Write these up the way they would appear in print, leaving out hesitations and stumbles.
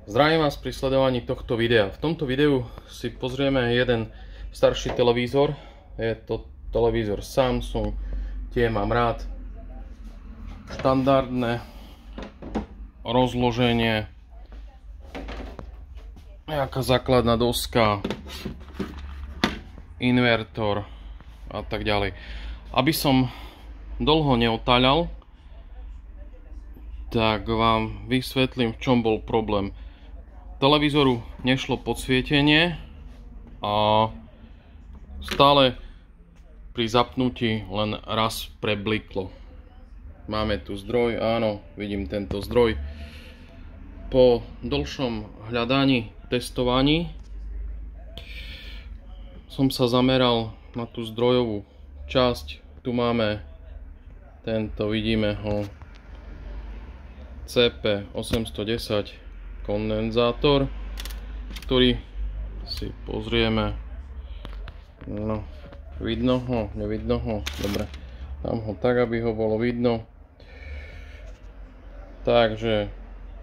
Zdravím vás pri sledovaní tohto videa. V tomto videu si pozrieme jeden starší televízor. Je to televízor Samsung, tie mám rád. Štandardné rozloženie, nejaká základná doska, invertor a tak ďalej. Aby som dlho neotáľal, tak vám vysvetlím, v čom bol problém. Televízoru nešlo podsvietenie a stále pri zapnutí len raz prebliklo. Máme tu zdroj, áno, vidím tento zdroj. Po dlhšom hľadaní, testovaní som sa zameral na tú zdrojovú časť. Tu máme tento, vidíme ho, CP810 kondenzátor, ktorý si pozrieme. No, vidno ho, nevidno ho, dobre, dám ho tak, aby ho bolo vidno. Takže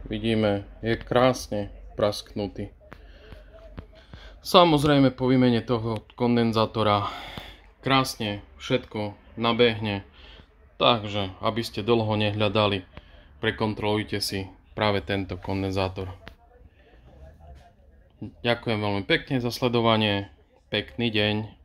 vidíme, je krásne prasknutý. Samozrejme po výmene toho kondenzátora krásne všetko nabehne, takže aby ste dlho nehľadali, prekontrolujte si práve tento kondenzátor. Ďakujem veľmi pekne za sledovanie, pekný deň.